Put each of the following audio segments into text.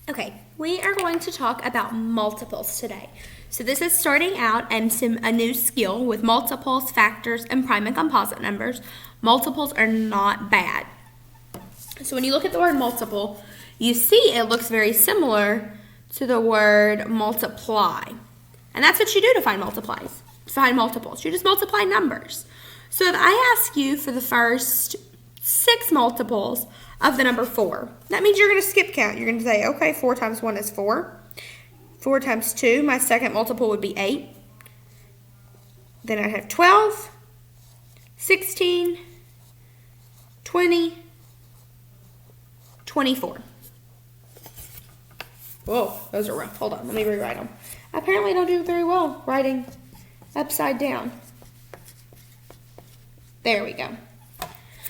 Okay, we are going to talk about multiples today. So this is starting out and a new skill with multiples, factors, and prime and composite numbers. Multiples are not bad. So when you look at the word multiple, you see it looks very similar to the word multiply. And that's what you do to find multiples. You just multiply numbers. So if I ask you for the first 6 multiples of the number 4, that means you're going to skip count. You're going to say, okay, 4 times 1 is 4. 4 times 2, my second multiple would be 8. Then I have 12, 16, 20, 24. Whoa, those are rough. Hold on, let me rewrite them. Apparently I don't do very well writing upside down. There we go.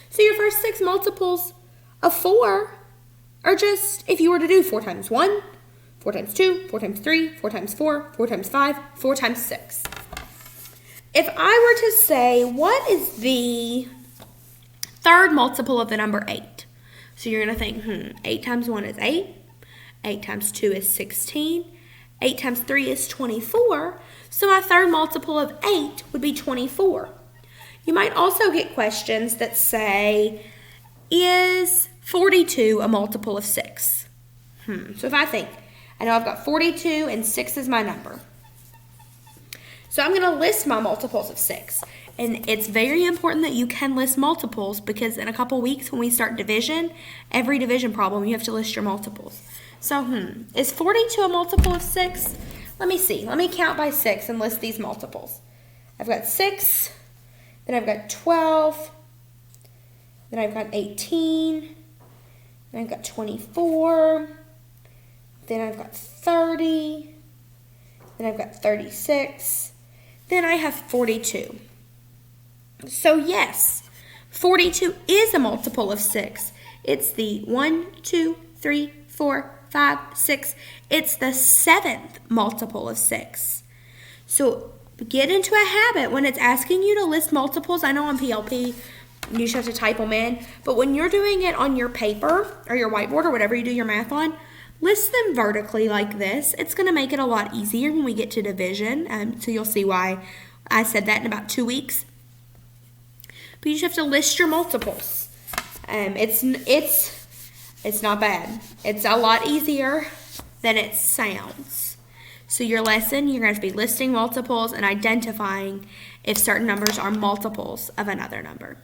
So your first 6 multiples of 4 are just, if you were to do 4 times 1, 4 times 2, 4 times 3, 4 times 4, 4 times 5, 4 times 6. If I were to say, what is the third multiple of the number 8? So you're going to think, 8 times 1 is 8. 8 times 2 is 16. 8 times 3 is 24. So my third multiple of 8 would be 24. You might also get questions that say, is 42 a multiple of 6? So if I think, I know I've got 42 and 6 is my number. So I'm going to list my multiples of 6. And it's very important that you can list multiples because in a couple weeks when we start division, every division problem you have to list your multiples. So, is 42 a multiple of 6? Let me see. Let me count by 6 and list these multiples. I've got 6, then I've got 12, then I've got 18, then I've got 24, then I've got 30, then I've got 36, then I have 42. So yes, 42 is a multiple of 6. It's the 1, 2, 3, 4, 5, 6. It's the 7th multiple of 6. So get into a habit when it's asking you to list multiples. I know on PLP you just have to type them in, but when you're doing it on your paper or your whiteboard or whatever you do your math on, list them vertically like this. It's going to make it a lot easier when we get to division. So you'll see why I said that in about 2 weeks. But you just have to list your multiples. It's not bad. It's a lot easier than it sounds. So your lesson, you're going to be listing multiples and identifying if certain numbers are multiples of another number.